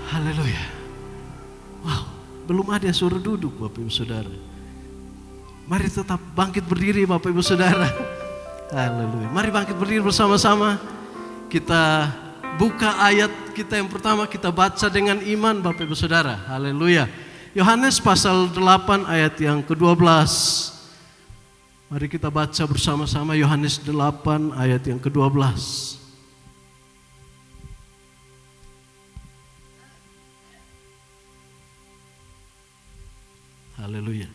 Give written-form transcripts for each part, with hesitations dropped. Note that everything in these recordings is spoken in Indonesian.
Haleluya. Wow, belum ada yang suruh duduk Bapak Ibu Saudara. Mari tetap bangkit berdiri Bapak Ibu Saudara. Haleluya. Mari bangkit berdiri bersama-sama. Kita buka ayat kita yang pertama, kita baca dengan iman Bapak Ibu Saudara. Haleluya. Yohanes pasal 8 ayat yang ke-12. Mari kita baca bersama-sama Yohanes 8 ayat yang ke-12. Haleluya.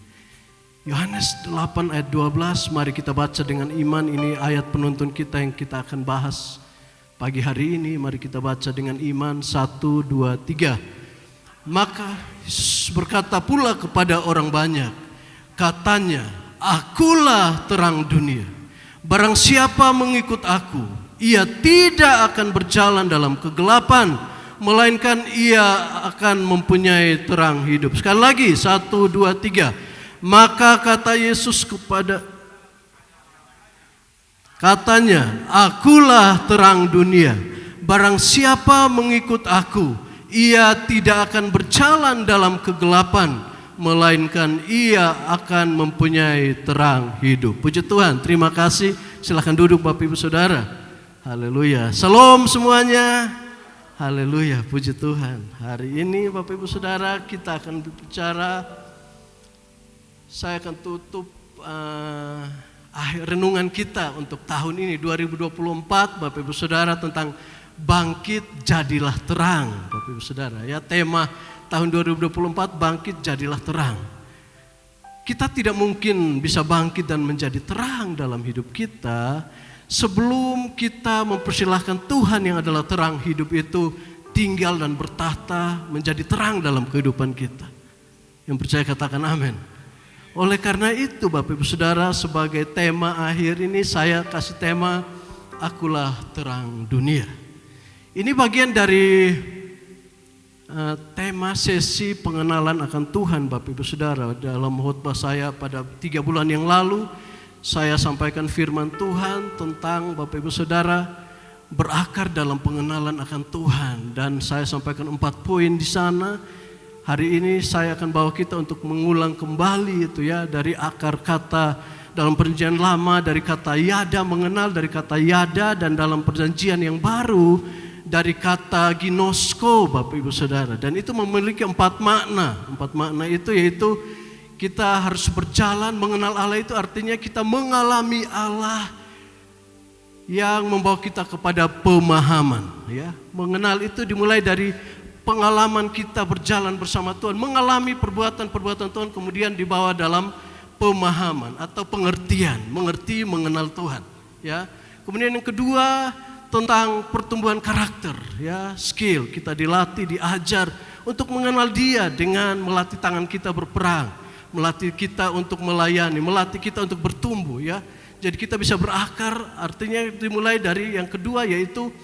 Yohanes 8 ayat 12, mari kita baca dengan iman. Ini ayat penuntun kita yang kita akan bahas pagi hari ini. Mari kita baca dengan iman. 1, 2, 3. Maka Yesus berkata pula kepada orang banyak, katanya, akulah terang dunia. Barang siapa mengikut aku, ia tidak akan berjalan dalam kegelapan, melainkan ia akan mempunyai terang hidup. Sekali lagi, 1, 2, 3. Maka kata Yesus katanya, akulah terang dunia. Barang siapa mengikut aku, ia tidak akan berjalan dalam kegelapan, melainkan ia akan mempunyai terang hidup. Puji Tuhan, terima kasih. Silakan duduk Bapak Ibu Saudara. Haleluya. Shalom semuanya. Haleluya, puji Tuhan. Hari ini Bapak Ibu Saudara kita akan berbicara. Saya akan tutup akhir renungan kita untuk tahun ini 2024 Bapak Ibu Saudara tentang bangkit jadilah terang. Bapak Ibu Saudara, ya, tema tahun 2024 bangkit jadilah terang. Kita tidak mungkin bisa bangkit dan menjadi terang dalam hidup kita sebelum kita mempersilahkan Tuhan yang adalah terang hidup itu tinggal dan bertahta menjadi terang dalam kehidupan kita. Yang percaya katakan amin. Oleh karena itu Bapak Ibu Saudara, sebagai tema akhir ini saya kasih tema akulah terang dunia. Ini bagian dari tema sesi pengenalan akan Tuhan Bapak Ibu Saudara. Dalam khotbah saya pada 3 bulan yang lalu, saya sampaikan firman Tuhan tentang Bapak Ibu Saudara berakar dalam pengenalan akan Tuhan. Dan saya sampaikan 4 poin di sana. Hari ini saya akan bawa kita untuk mengulang kembali itu ya, dari akar kata dalam perjanjian lama, dari kata yada, mengenal dari kata yada, dan dalam perjanjian yang baru dari kata ginosko Bapak Ibu Saudara. Dan itu memiliki 4 makna. 4 makna itu yaitu kita harus berjalan mengenal Allah, itu artinya kita mengalami Allah yang membawa kita kepada pemahaman. Ya, mengenal itu dimulai dari pengalaman kita berjalan bersama Tuhan, mengalami perbuatan-perbuatan Tuhan, kemudian dibawa dalam pemahaman atau pengertian, mengerti, mengenal Tuhan. Ya, kemudian yang kedua tentang pertumbuhan karakter, ya, skill, kita dilatih, diajar untuk mengenal Dia dengan melatih tangan kita berperang, melatih kita untuk melayani, melatih kita untuk bertumbuh, ya. Jadi kita bisa berakar, artinya dimulai dari yang kedua yaitu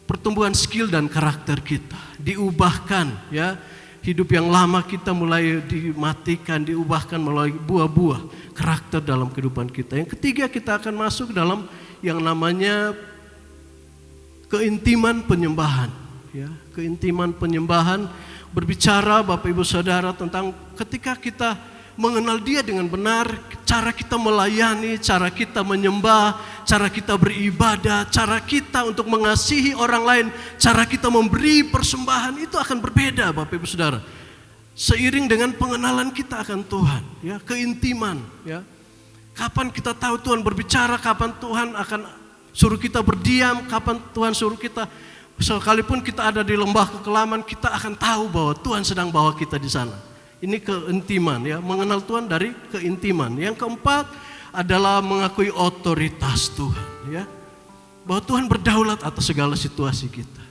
pertumbuhan skill dan karakter kita. Diubahkan, ya. Hidup yang lama kita mulai dimatikan, diubahkan melalui buah-buah karakter dalam kehidupan kita. Yang ketiga kita akan masuk dalam yang namanya keintiman penyembahan, ya. Keintiman penyembahan berbicara Bapak Ibu Saudara tentang ketika kita mengenal Dia dengan benar, cara kita melayani, cara kita menyembah, cara kita beribadah, cara kita untuk mengasihi orang lain, cara kita memberi persembahan itu akan berbeda Bapak Ibu Saudara. Seiring dengan pengenalan kita akan Tuhan, ya, keintiman, ya. Kapan kita tahu Tuhan berbicara, kapan Tuhan akan suruh kita berdiam, kapan Tuhan suruh kita, sekalipun kita ada di lembah kekelaman, kita akan tahu bahwa Tuhan sedang bawa kita di sana. Ini keintiman, ya, mengenal Tuhan dari keintiman. Yang keempat adalah mengakui otoritas Tuhan, ya. Bahwa Tuhan berdaulat atas segala situasi kita.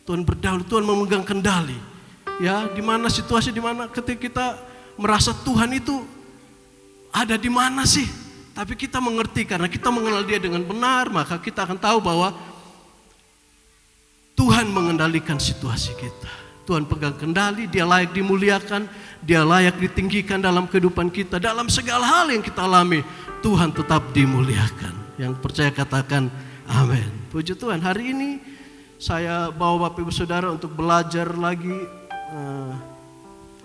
Tuhan berdaulat, Tuhan memegang kendali. Ya, di mana situasi, di mana ketika kita merasa Tuhan itu ada di mana sih? Tapi kita mengerti karena kita mengenal Dia dengan benar, maka kita akan tahu bahwa Tuhan mengendalikan situasi kita. Tuhan pegang kendali, Dia layak dimuliakan, Dia layak ditinggikan dalam kehidupan kita. Dalam segala hal yang kita alami, Tuhan tetap dimuliakan. Yang percaya katakan amin. Puji Tuhan, hari ini saya bawa Bapak Ibu Saudara untuk belajar lagi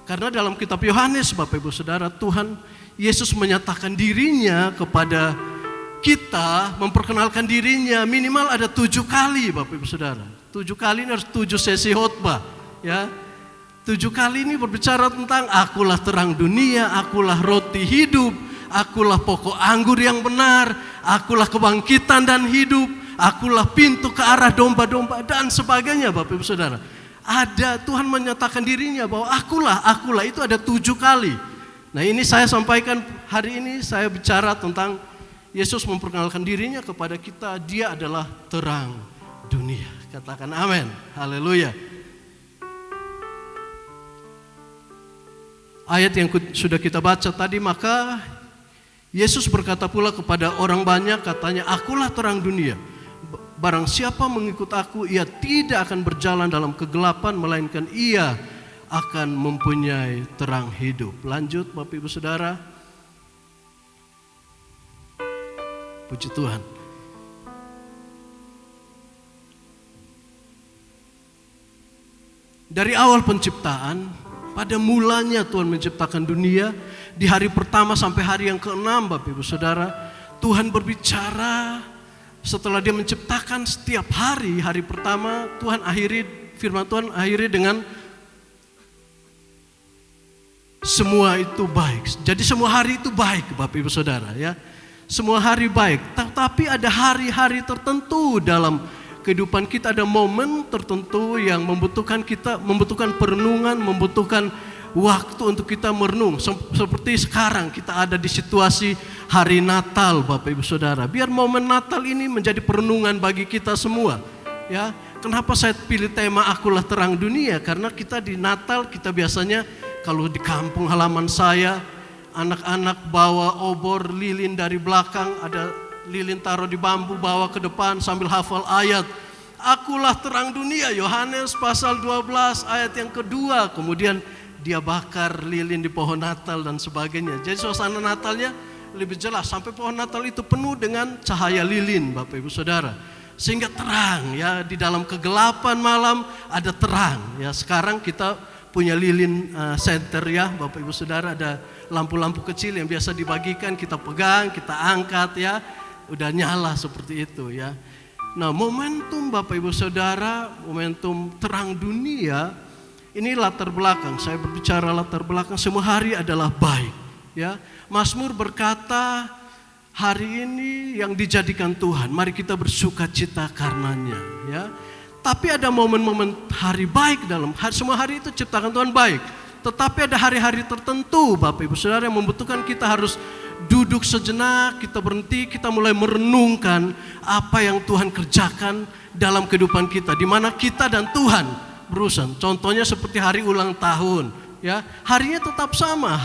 karena dalam kitab Yohanes, Bapak Ibu Saudara, Tuhan Yesus menyatakan dirinya kepada kita, memperkenalkan dirinya minimal ada 7 kali, Bapak Ibu Saudara. 7 kali ini harus 7 sesi khotbah, ya. 7 kali ini berbicara tentang akulah terang dunia, akulah roti hidup, akulah pokok anggur yang benar, akulah kebangkitan dan hidup, akulah pintu ke arah domba-domba dan sebagainya, Bapak Ibu Saudara. Ada, Tuhan menyatakan dirinya bahwa akulah itu ada 7 kali. Nah, ini saya sampaikan hari ini, saya bicara tentang Yesus memperkenalkan dirinya kepada kita, dia adalah terang dunia. Katakan amin, haleluya. Ayat yang sudah kita baca tadi, maka Yesus berkata pula kepada orang banyak, katanya, akulah terang dunia. Barang siapa mengikut aku, ia tidak akan berjalan dalam kegelapan, melainkan ia akan mempunyai terang hidup. Lanjut Bapak Ibu Saudara. Puji Tuhan. Dari awal penciptaan, pada mulanya Tuhan menciptakan dunia, di hari pertama sampai hari yang ke-6, Bapak Ibu Saudara, Tuhan berbicara. Setelah dia menciptakan setiap hari, hari pertama firman Tuhan akhiri dengan semua itu baik. Jadi semua hari itu baik, Bapak Ibu Saudara, ya. Semua hari baik, tetapi ada hari-hari tertentu dalam kehidupan kita, ada momen tertentu yang membutuhkan perenungan, membutuhkan waktu untuk kita merenung. Seperti sekarang kita ada di situasi hari Natal, Bapak Ibu Saudara. Biar momen Natal ini menjadi perenungan bagi kita semua, ya. Kenapa saya pilih tema akulah terang dunia? Karena kita di Natal, kita biasanya kalau di kampung halaman saya, anak-anak bawa obor lilin dari belakang, ada lilin taruh di bambu, bawa ke depan sambil hafal ayat. Akulah terang dunia, Yohanes pasal 12 ayat yang kedua. Kemudian dia bakar lilin di pohon Natal dan sebagainya. Jadi suasana Natalnya lebih jelas, sampai pohon Natal itu penuh dengan cahaya lilin, Bapak Ibu Saudara. Sehingga terang, ya, di dalam kegelapan malam ada terang. Ya, sekarang kita punya lilin center, ya, Bapak Ibu Saudara, ada lampu-lampu kecil yang biasa dibagikan, kita pegang, kita angkat, ya. Udah nyala seperti itu, ya. Nah, momentum Bapak Ibu Saudara, momentum terang dunia, ini latar belakang. Saya berbicara latar belakang, semua hari adalah baik, ya. Mazmur berkata, hari ini yang dijadikan Tuhan, mari kita bersuka cita karenanya, ya. Tapi ada momen-momen hari baik semua hari itu ciptakan Tuhan baik. Tetapi ada hari-hari tertentu, Bapak Ibu Saudara, yang membutuhkan kita harus duduk sejenak, kita berhenti, kita mulai merenungkan apa yang Tuhan kerjakan dalam kehidupan kita, di mana kita dan Tuhan berurusan. Contohnya seperti hari ulang tahun, ya. Harinya tetap sama,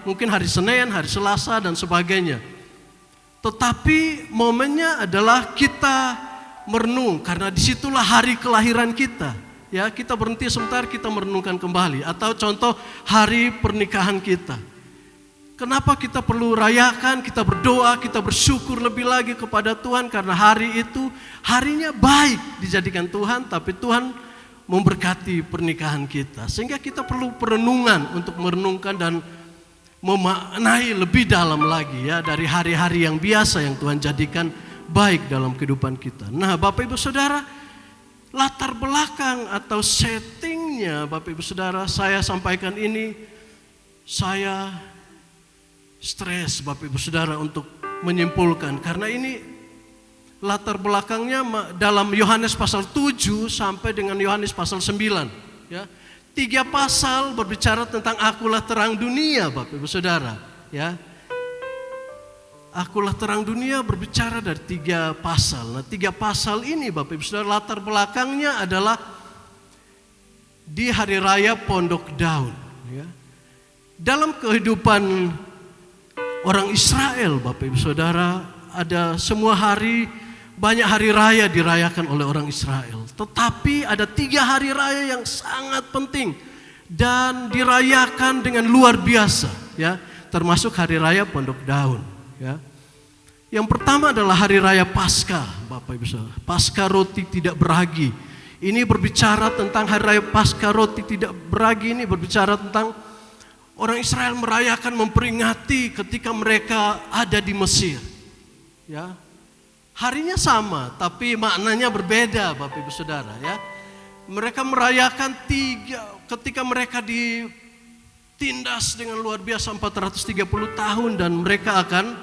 mungkin hari Senin, hari Selasa dan sebagainya. Tetapi momennya adalah kita merenung, karena disitulah hari kelahiran kita. Ya, kita berhenti sebentar, kita merenungkan kembali. Atau contoh hari pernikahan kita. Kenapa kita perlu rayakan, kita berdoa, kita bersyukur lebih lagi kepada Tuhan, karena hari itu harinya baik dijadikan Tuhan, tapi Tuhan memberkati pernikahan kita. Sehingga kita perlu perenungan untuk merenungkan dan memaknai lebih dalam lagi, ya, dari hari-hari yang biasa yang Tuhan jadikan baik dalam kehidupan kita. Nah, Bapak Ibu Saudara, latar belakang atau settingnya, Bapak Ibu Saudara, saya sampaikan ini, saya stres, Bapak Ibu Saudara, untuk menyimpulkan, karena ini latar belakangnya dalam Yohanes pasal 7 sampai dengan Yohanes pasal 9, ya. 3 pasal berbicara tentang akulah terang dunia, Bapak Ibu Saudara, ya. Akulah terang dunia berbicara dari 3 pasal. Nah, 3 pasal ini, Bapak Ibu Saudara, latar belakangnya adalah di hari raya Pondok Daun, ya. Dalam kehidupan orang Israel, Bapak Ibu Saudara, ada semua hari, banyak hari raya dirayakan oleh orang Israel. Tetapi ada 3 hari raya yang sangat penting dan dirayakan dengan luar biasa, ya, termasuk hari raya Pondok Daun, ya. Yang pertama adalah hari raya Paskah, Bapak Ibu Saudara. Paskah roti tidak beragi. Ini berbicara tentang hari raya Paskah roti tidak beragi, ini berbicara tentang orang Israel merayakan, memperingati ketika mereka ada di Mesir. Ya, harinya sama, tapi maknanya berbeda, Bapak Ibu Saudara. Ya, mereka merayakan ketika mereka ditindas dengan luar biasa 430 tahun, dan mereka akan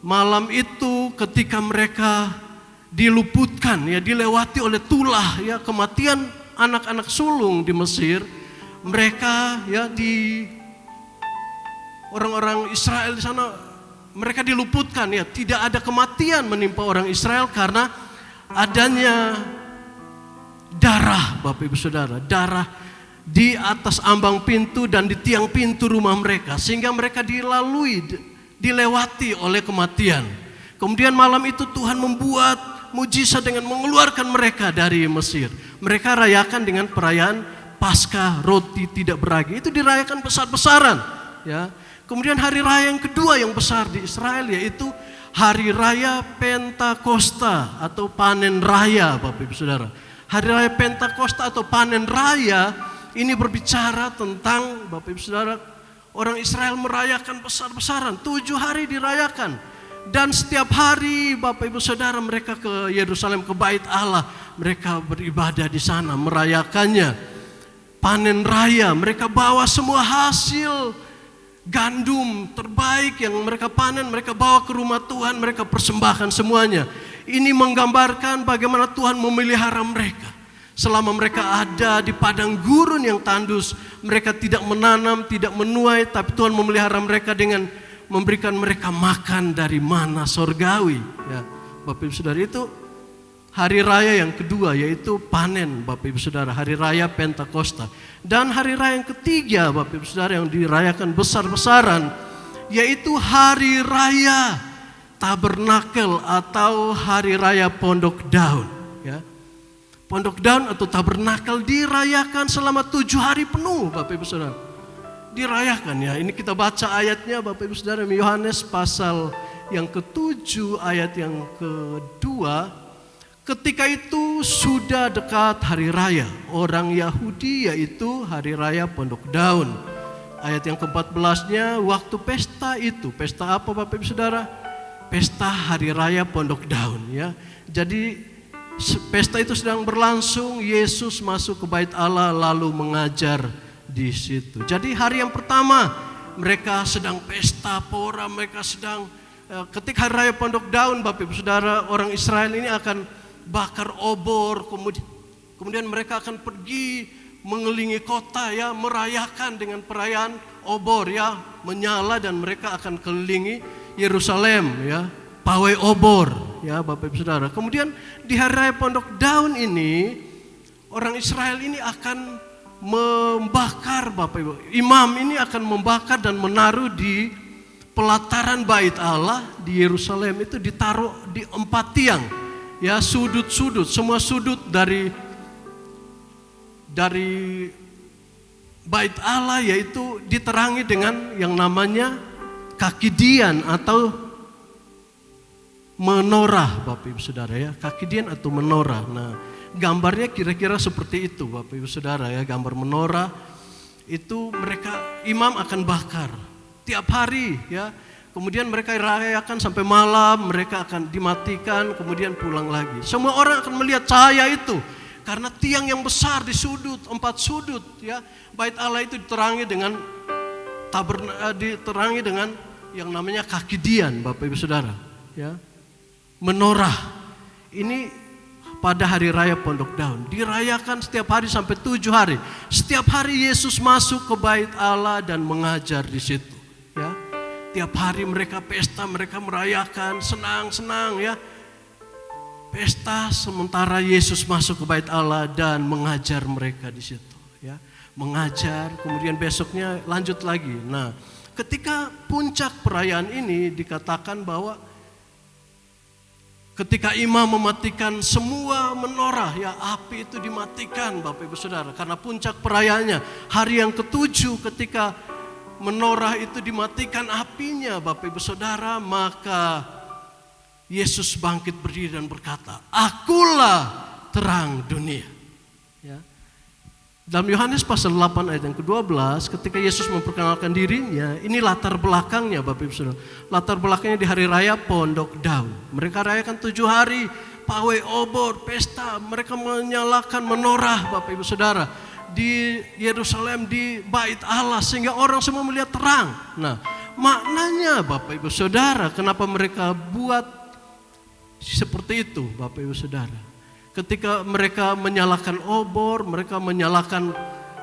malam itu ketika mereka diluputkan, ya, dilewati oleh tulah, ya, kematian anak-anak sulung di Mesir. Mereka, ya, di orang-orang Israel di sana, mereka diluputkan, ya, tidak ada kematian menimpa orang Israel karena adanya darah, Bapak Ibu Saudara, darah di atas ambang pintu dan di tiang pintu rumah mereka, sehingga mereka dilewati oleh kematian. Kemudian malam itu Tuhan membuat mujizat dengan mengeluarkan mereka dari Mesir. Mereka rayakan dengan perayaan Paskah roti tidak beragi. Itu dirayakan besar-besaran, ya. Kemudian hari raya yang kedua yang besar di Israel yaitu hari raya Pentakosta atau panen raya, Bapak Ibu Saudara. Hari raya Pentakosta atau panen raya ini berbicara tentang, Bapak Ibu Saudara, orang Israel merayakan besar-besaran, 7 hari dirayakan. Dan setiap hari, Bapak Ibu Saudara, mereka ke Yerusalem, ke Bait Allah. Mereka beribadah di sana, merayakannya. Panen raya, mereka bawa semua hasil gandum terbaik yang mereka panen, mereka bawa ke rumah Tuhan, mereka persembahkan semuanya. Ini menggambarkan bagaimana Tuhan memelihara mereka. Selama mereka ada di padang gurun yang tandus, mereka tidak menanam, tidak menuai, tapi Tuhan memelihara mereka dengan memberikan mereka makan dari mana sorgawi. Ya, Bapak Ibu Saudara, itu hari raya yang kedua yaitu panen, Bapak Ibu Saudara, hari raya Pentakosta. Dan hari raya yang ketiga, Bapak Ibu Saudara, yang dirayakan besar-besaran yaitu hari raya Tabernakel atau hari raya Pondok Daun. Ya, Pondok Daun atau Tabernakel dirayakan selama 7 hari penuh, Bapak Ibu Saudara. Dirayakan, ya. Ini kita baca ayatnya, Bapak Ibu Saudara, Yohanes pasal yang ke-7 ayat yang kedua. Ketika itu sudah dekat hari raya orang Yahudi, yaitu hari raya Pondok Daun. Ayat yang ke-14-nya, waktu pesta itu, pesta apa Bapak Ibu Saudara? Pesta hari raya Pondok Daun, ya. Jadi pesta itu sedang berlangsung, Yesus masuk ke Bait Allah lalu mengajar di situ. Jadi hari yang pertama mereka sedang pesta pora, mereka sedang ketika hari raya Pondok Daun, Bapak Ibu Saudara, orang Israel ini akan bakar obor, kemudian mereka akan pergi mengelilingi kota, ya, merayakan dengan perayaan obor, ya, menyala, dan mereka akan kelilingi Yerusalem, ya, pawai obor, ya, Bapak Ibu Saudara. Kemudian di hari raya Pondok Daun ini orang Israel ini akan membakar, Bapak Ibu, imam ini akan membakar dan menaruh di pelataran Bait Allah di Yerusalem, itu ditaruh di 4 tiang. Ya, sudut-sudut, semua sudut dari Bait Allah, yaitu diterangi dengan yang namanya kakidian atau menorah, Bapak Ibu Saudara, ya, kakidian atau menorah. Nah, gambarnya kira-kira seperti itu, Bapak Ibu Saudara, ya, gambar menorah itu mereka imam akan bakar tiap hari, ya. Kemudian mereka rayakan sampai malam, mereka akan dimatikan, kemudian pulang lagi. Semua orang akan melihat cahaya itu, karena tiang yang besar di sudut, 4 sudut, ya, Bait Allah itu diterangi dengan yang namanya kakidian, Bapak Ibu Saudara, ya, menorah. Ini pada hari raya Pondok Daun dirayakan setiap hari sampai 7 hari. Setiap hari Yesus masuk ke Bait Allah dan mengajar di situ, ya. Tiap hari mereka pesta, mereka merayakan, senang-senang, ya. Pesta sementara Yesus masuk ke Bait Allah dan mengajar mereka di situ, ya. Mengajar, kemudian besoknya lanjut lagi. Nah, ketika puncak perayaan ini dikatakan bahwa ketika imam mematikan semua menorah, ya, api itu dimatikan, Bapak Ibu Saudara, karena puncak perayaannya hari yang ke-7 ketika menorah itu dimatikan apinya, Bapak Ibu Saudara, maka Yesus bangkit berdiri dan berkata, "Akulah terang dunia. Ya. Dalam Yohanes pasal 8 ayat yang ke-12, ketika Yesus memperkenalkan dirinya, ini latar belakangnya Bapak Ibu Saudara. Latar belakangnya di hari raya Pondok Daun. Mereka rayakan 7 hari, pawai obor, pesta. Mereka menyalakan menorah Bapak Ibu Saudara di Yerusalem, di Bait Allah, sehingga orang semua melihat terang. Nah, maknanya Bapak Ibu Saudara, kenapa mereka buat seperti itu Bapak Ibu Saudara? Ketika mereka menyalakan obor, mereka menyalakan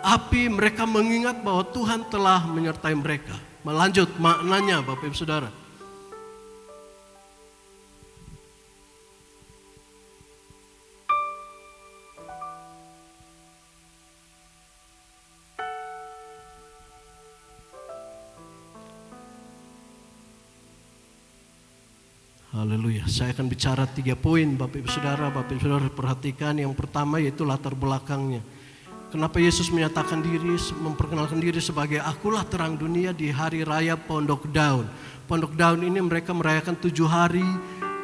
api, mereka mengingat bahwa Tuhan telah menyertai mereka. Melanjut maknanya Bapak Ibu Saudara. Haleluya. Saya akan bicara 3 poin Bapak Ibu Saudara. Bapak Ibu Saudara perhatikan, yang pertama yaitu latar belakangnya. Kenapa Yesus menyatakan diri, memperkenalkan diri sebagai akulah terang dunia di hari raya Pondok Daun. Pondok Daun ini mereka merayakan 7 hari,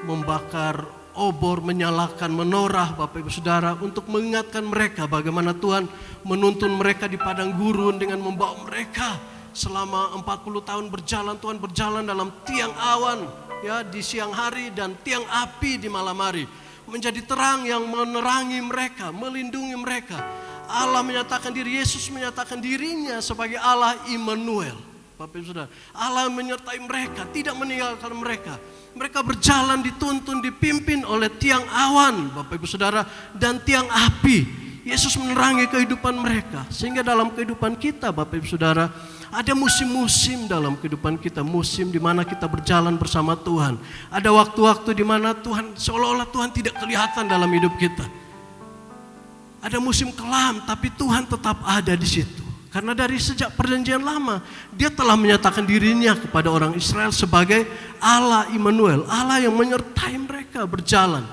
membakar obor, menyalakan menorah Bapak Ibu Saudara, untuk mengingatkan mereka bagaimana Tuhan menuntun mereka di padang gurun dengan membawa mereka selama 40 tahun berjalan. Tuhan berjalan dalam tiang awan ya di siang hari dan tiang api di malam hari, menjadi terang yang menerangi mereka, melindungi mereka. Allah menyatakan diri, Yesus menyatakan dirinya sebagai Allah Immanuel. Bapak Ibu Saudara, Allah menyertai mereka, tidak meninggalkan mereka. Mereka berjalan dituntun, dipimpin oleh tiang awan Bapak Ibu Saudara dan tiang api. Yesus menerangi kehidupan mereka, sehingga dalam kehidupan kita Bapak Ibu Saudara, ada musim-musim dalam kehidupan kita, musim di mana kita berjalan bersama Tuhan. Ada waktu-waktu di mana Tuhan seolah-olah Tuhan tidak kelihatan dalam hidup kita. Ada musim kelam, tapi Tuhan tetap ada di situ. Karena dari sejak perjanjian lama, Dia telah menyatakan dirinya kepada orang Israel sebagai Allah Immanuel, Allah yang menyertai mereka berjalan.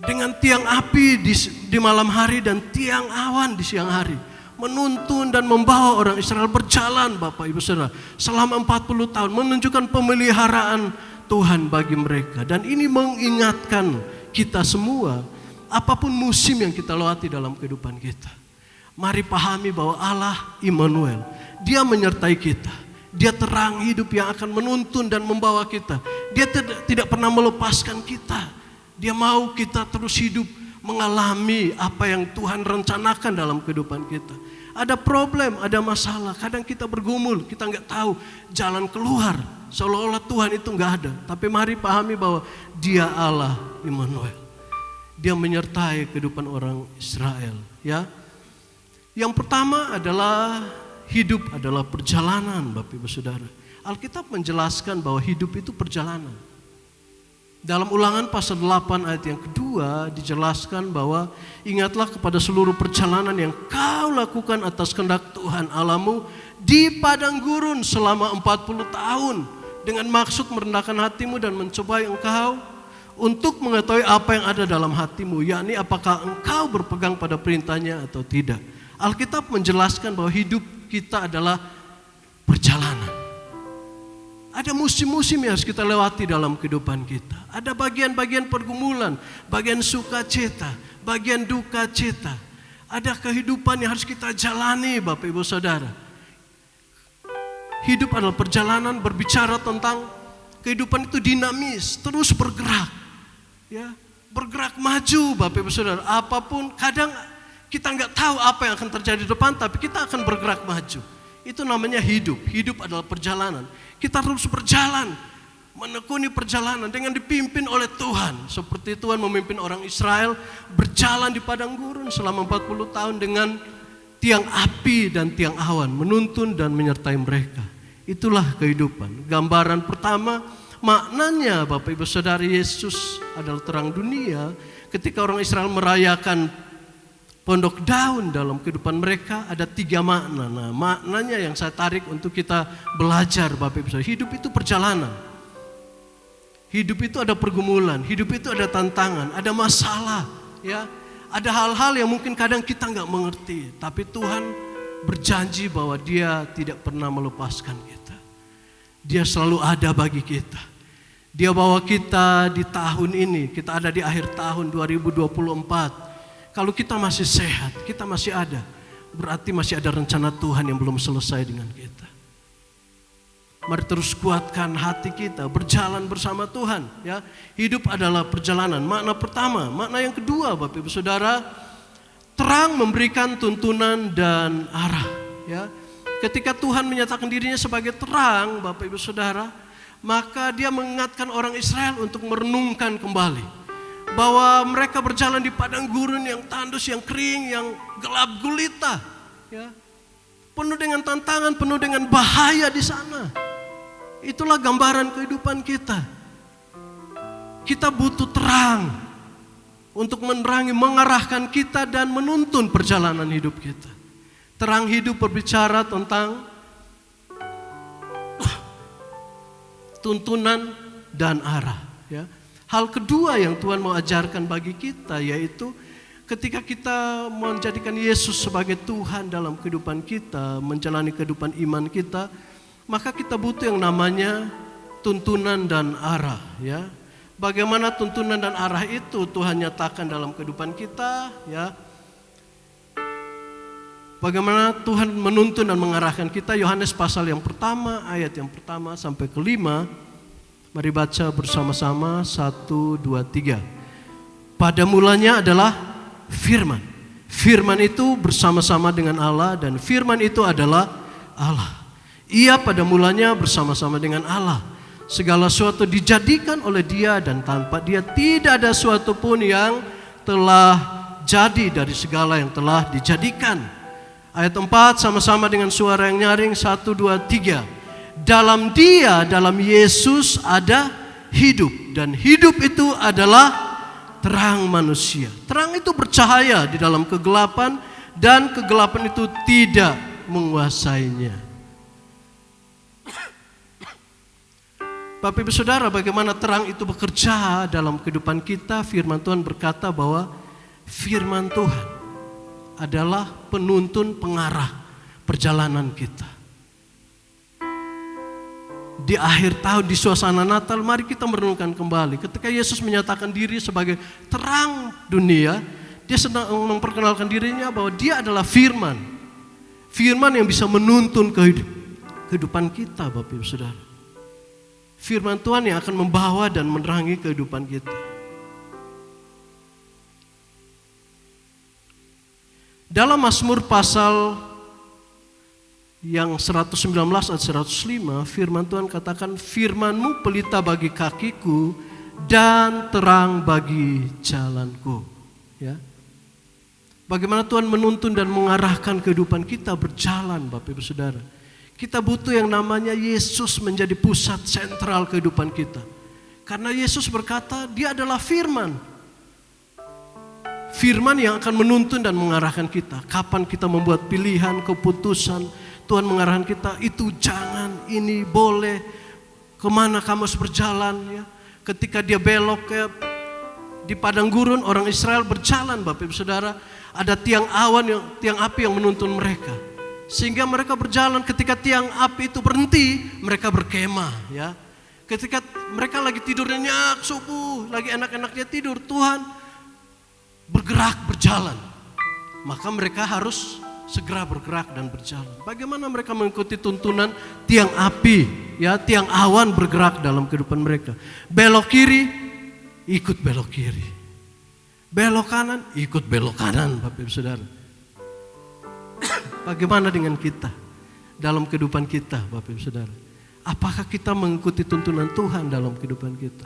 Dengan tiang api di malam hari dan tiang awan di siang hari, menuntun dan membawa orang Israel berjalan Bapak Ibu Saudara selama 40 tahun, menunjukkan pemeliharaan Tuhan bagi mereka. Dan ini mengingatkan kita semua, apapun musim yang kita lewati dalam kehidupan kita, mari pahami bahwa Allah Immanuel, Dia menyertai kita. Dia terang hidup yang akan menuntun dan membawa kita. Dia tidak pernah melepaskan kita. Dia mau kita terus hidup mengalami apa yang Tuhan rencanakan dalam kehidupan kita. Ada problem, ada masalah, kadang kita bergumul, kita nggak tahu jalan keluar, seolah-olah Tuhan itu nggak ada. Tapi mari pahami bahwa Dia Allah Immanuel. Dia menyertai kehidupan orang Israel. Ya, yang pertama adalah hidup adalah perjalanan Bapak Ibu Saudara. Alkitab menjelaskan bahwa hidup itu perjalanan. Dalam Ulangan pasal 8 ayat yang kedua dijelaskan bahwa ingatlah kepada seluruh perjalanan yang kau lakukan atas kehendak Tuhan Allahmu di padang gurun selama 40 tahun dengan maksud merendahkan hatimu dan mencobai engkau untuk mengetahui apa yang ada dalam hatimu, yakni apakah engkau berpegang pada perintahnya atau tidak. Alkitab menjelaskan bahwa hidup kita adalah perjalanan. Ada musim-musim yang harus kita lewati dalam kehidupan kita. Ada bagian-bagian pergumulan, bagian sukacita, bagian duka cita. Ada kehidupan yang harus kita jalani Bapak Ibu Saudara. Hidup adalah perjalanan, berbicara tentang kehidupan itu dinamis, terus bergerak. Ya, bergerak maju Bapak Ibu Saudara. Apapun, kadang kita nggak tahu apa yang akan terjadi di depan, tapi kita akan bergerak maju. Itu namanya hidup. Hidup adalah perjalanan. Kita terus berjalan, menekuni perjalanan dengan dipimpin oleh Tuhan. Seperti Tuhan memimpin orang Israel berjalan di padang gurun selama 40 tahun dengan tiang api dan tiang awan, menuntun dan menyertai mereka. Itulah kehidupan. Gambaran pertama, maknanya Bapak Ibu Saudara, Yesus adalah terang dunia. Ketika orang Israel merayakan Pondok Daun dalam kehidupan mereka, ada 3 makna. Nah, maknanya yang saya tarik untuk kita belajar Bapak Ibu Saudara. Hidup itu perjalanan. Hidup itu ada pergumulan, hidup itu ada tantangan, ada masalah, ya. Ada hal-hal yang mungkin kadang kita nggak mengerti, tapi Tuhan berjanji bahwa Dia tidak pernah melepaskan kita. Dia selalu ada bagi kita. Dia bawa kita di tahun ini, kita ada di akhir tahun 2024. Kalau kita masih sehat, kita masih ada, berarti masih ada rencana Tuhan yang belum selesai dengan kita. Mari terus kuatkan hati kita, berjalan bersama Tuhan. Ya, hidup adalah perjalanan. Makna pertama, makna yang kedua, Bapak Ibu Saudara, terang memberikan tuntunan dan arah. Ya, ketika Tuhan menyatakan dirinya sebagai terang, Bapak Ibu Saudara, maka dia mengingatkan orang Israel untuk merenungkan kembali bahwa mereka berjalan di padang gurun yang tandus, yang kering, yang gelap gulita, ya, penuh dengan tantangan, penuh dengan bahaya di sana. Itulah gambaran kehidupan kita. Kita butuh terang untuk menerangi, mengarahkan kita dan menuntun perjalanan hidup kita. Terang hidup berbicara tentang tuntunan dan arah. Ya. Hal kedua yang Tuhan mau ajarkan bagi kita yaitu ketika kita menjadikan Yesus sebagai Tuhan dalam kehidupan kita, menjalani kehidupan iman kita, maka kita butuh yang namanya tuntunan dan arah. Ya. Bagaimana tuntunan dan arah itu Tuhan nyatakan dalam kehidupan kita? Ya. Bagaimana Tuhan menuntun dan mengarahkan kita? Yohanes pasal yang pertama, ayat yang pertama sampai kelima. Mari baca bersama-sama, 1, 2, 3. Pada mulanya adalah firman. Firman itu bersama-sama dengan Allah dan firman itu adalah Allah. Ia pada mulanya bersama-sama dengan Allah. Segala sesuatu dijadikan oleh Dia dan tanpa Dia tidak ada sesuatu pun yang telah jadi dari segala yang telah dijadikan. Ayat 4 sama-sama dengan suara yang nyaring, 1, 2, 3. Dalam Dia, dalam Yesus ada hidup. Dan hidup itu adalah terang manusia. Terang itu bercahaya di dalam kegelapan dan kegelapan itu tidak menguasainya. Bapak Ibu Saudara, bagaimana terang itu bekerja dalam kehidupan kita? Firman Tuhan berkata bahwa firman Tuhan adalah penuntun pengarah perjalanan kita. Di akhir tahun, di suasana Natal, mari kita merenungkan kembali. Ketika Yesus menyatakan diri sebagai terang dunia, Dia sedang memperkenalkan dirinya bahwa Dia adalah firman. Firman yang bisa menuntun kehidupan kita, Bapak Ibu Saudara. Firman Tuhan yang akan membawa dan menerangi kehidupan kita. Dalam Mazmur pasal yang 119 atau 105, firman Tuhan katakan, firman-Mu pelita bagi kakiku dan terang bagi jalanku. Ya. Bagaimana Tuhan menuntun dan mengarahkan kehidupan kita berjalan, Bapak Ibu Saudara. Kita butuh yang namanya Yesus menjadi pusat sentral kehidupan kita. Karena Yesus berkata, Dia adalah firman. Firman yang akan menuntun dan mengarahkan kita. Kapan kita membuat pilihan, keputusan, Tuhan mengarahkan kita, itu jangan, ini boleh, kemana kamu harus berjalan. Ya. Ketika dia belok ke di padang gurun, orang Israel berjalan, Bapak Ibu Saudara, ada tiang api yang menuntun mereka. Sehingga mereka berjalan, ketika tiang api itu berhenti, mereka berkemah. Ya. Ketika mereka lagi tidur nyenyak, subuh, lagi enak-enaknya tidur, Tuhan bergerak, berjalan. Maka mereka harus segera bergerak dan berjalan. Bagaimana mereka mengikuti tuntunan tiang api, ya, tiang awan bergerak dalam kehidupan mereka. Belok kiri, ikut belok kiri. Belok kanan, ikut belok kanan, Bapak Ibu Saudara. Bagaimana dengan kita dalam kehidupan kita, Bapak Ibu Saudara? Apakah kita mengikuti tuntunan Tuhan dalam kehidupan kita?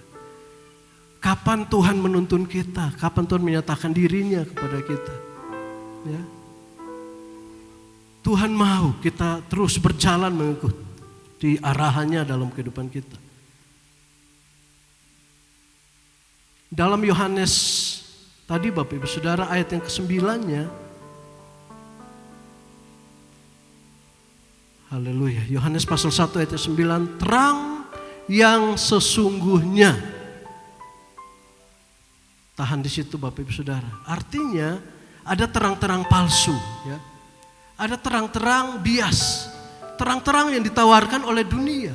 Kapan Tuhan menuntun kita? Kapan Tuhan menyatakan dirinya kepada kita? Ya. Tuhan mau kita terus berjalan mengikuti arahannya dalam kehidupan kita. Dalam Yohanes tadi, Bapak Ibu Saudara, ayat yang ke-9-nya, haleluya, Yohanes pasal 1 ayat 9, terang yang sesungguhnya. Tahan di situ, Bapak Ibu Saudara. Artinya ada terang-terang palsu, ya. Ada terang-terang bias, terang-terang yang ditawarkan oleh dunia.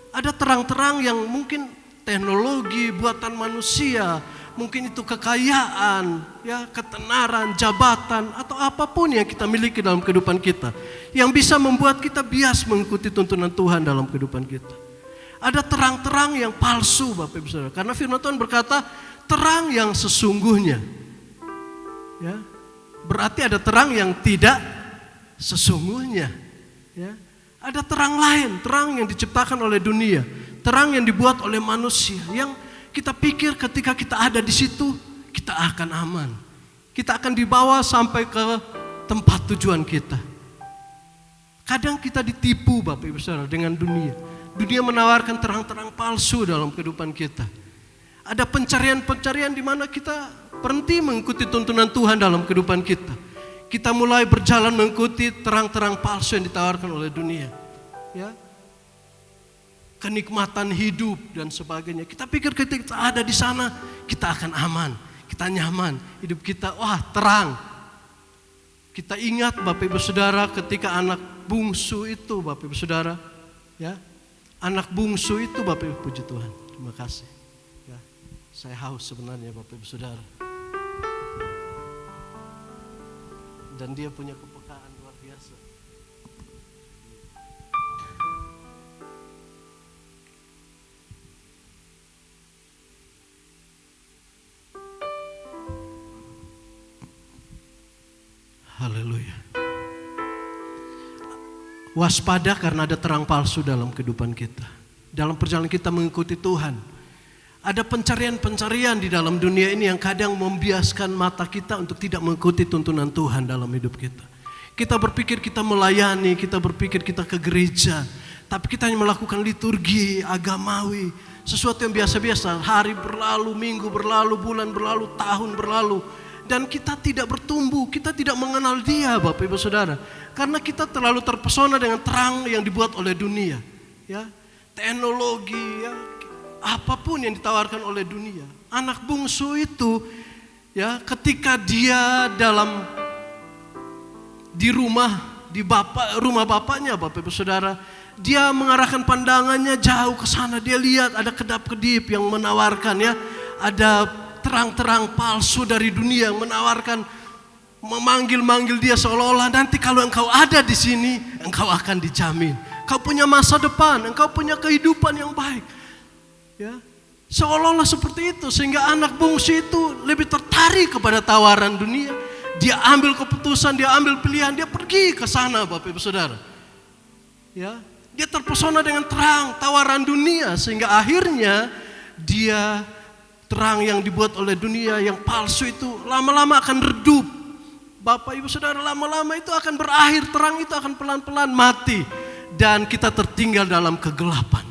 Ada terang-terang yang mungkin teknologi buatan manusia, mungkin itu kekayaan, ya, ketenaran, jabatan, atau apapun yang kita miliki dalam kehidupan kita, yang bisa membuat kita bias mengikuti tuntunan Tuhan dalam kehidupan kita. Ada terang-terang yang palsu, Bapak Ibu Saudara, karena firman Tuhan berkata, terang yang sesungguhnya. Ya, berarti ada terang yang tidak sesungguhnya. Ya, ada terang lain, terang yang diciptakan oleh dunia, terang yang dibuat oleh manusia, yang kita pikir ketika kita ada di situ, kita akan aman. Kita akan dibawa sampai ke tempat tujuan kita. Kadang kita ditipu, Bapak Ibu Saudara, dengan dunia. Dunia menawarkan terang-terang palsu dalam kehidupan kita. Ada pencarian-pencarian di mana kita berhenti mengikuti tuntunan Tuhan dalam kehidupan kita. Kita mulai berjalan mengikuti terang-terang palsu yang ditawarkan oleh dunia. Ya, kenikmatan hidup dan sebagainya. Kita pikir ketika kita ada di sana, kita akan aman, kita nyaman, hidup kita wah terang. Kita ingat Bapak Ibu Saudara ketika anak bungsu itu, Bapak Ibu Saudara, ya, anak bungsu itu, Bapak Ibu, puji Tuhan, terima kasih. Ya, saya haus sebenarnya Bapak Ibu Saudara. Dan dia punya kepekaan luar biasa. Haleluya. Waspada karena ada terang palsu dalam kehidupan kita. Dalam perjalanan kita mengikuti Tuhan. Ada pencarian-pencarian di dalam dunia ini yang kadang membiaskan mata kita untuk tidak mengikuti tuntunan Tuhan dalam hidup kita. Kita berpikir kita melayani, kita berpikir kita ke gereja, tapi kita hanya melakukan liturgi agamawi, sesuatu yang biasa-biasa. Hari berlalu, minggu berlalu, bulan berlalu, tahun berlalu, dan kita tidak bertumbuh, kita tidak mengenal Dia, Bapak Ibu Saudara, karena kita terlalu terpesona dengan terang yang dibuat oleh dunia, ya, teknologi, ya, apapun yang ditawarkan oleh dunia. Anak bungsu itu, ya, ketika dia di rumah bapaknya, Bapak Ibu Saudara, dia mengarahkan pandangannya jauh ke sana. Dia lihat ada kedap-kedip yang menawarkan, ya, ada terang-terang palsu dari dunia yang menawarkan, memanggil-manggil dia seolah-olah nanti kalau engkau ada di sini, engkau akan dijamin. Kau punya masa depan, engkau punya kehidupan yang baik. Ya, seolah-olah seperti itu, sehingga anak bungsu itu lebih tertarik kepada tawaran dunia. Dia ambil keputusan, dia ambil pilihan, dia pergi ke sana, Bapak Ibu Saudara. Ya, dia terpesona dengan terang tawaran dunia, sehingga akhirnya dia terang yang dibuat oleh dunia yang palsu itu lama-lama akan redup. Bapak Ibu Saudara, lama-lama itu akan berakhir, terang itu akan pelan-pelan mati dan kita tertinggal dalam kegelapan.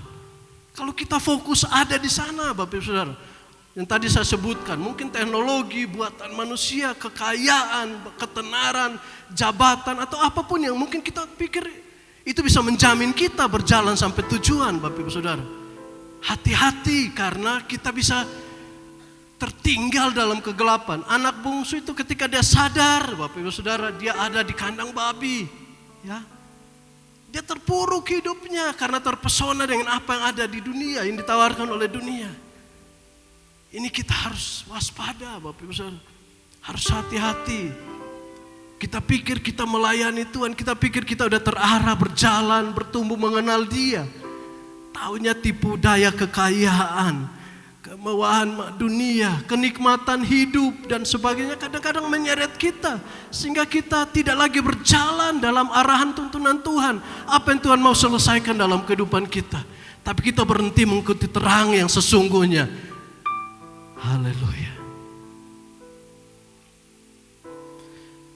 Kalau kita fokus ada di sana, Bapak Ibu Saudara, yang tadi saya sebutkan, mungkin teknologi buatan manusia, kekayaan, ketenaran, jabatan, atau apapun yang mungkin kita pikir itu bisa menjamin kita berjalan sampai tujuan, Bapak Ibu Saudara. Hati-hati karena kita bisa tertinggal dalam kegelapan. Anak bungsu itu ketika dia sadar, Bapak Ibu Saudara, dia ada di kandang babi, ya. Dia terpuruk hidupnya karena terpesona dengan apa yang ada di dunia, yang ditawarkan oleh dunia. Ini kita harus waspada, Bapak Ibu Saudara. Harus hati-hati. Kita pikir kita melayani Tuhan, kita pikir kita udah terarah berjalan, bertumbuh mengenal Dia. Taunya tipu daya kekayaan, kemewahan dunia, kenikmatan hidup dan sebagainya kadang-kadang menyeret kita. Sehingga kita tidak lagi berjalan dalam arahan tuntunan Tuhan. Apa yang Tuhan mau selesaikan dalam kehidupan kita. Tapi kita berhenti mengikuti terang yang sesungguhnya. Haleluya.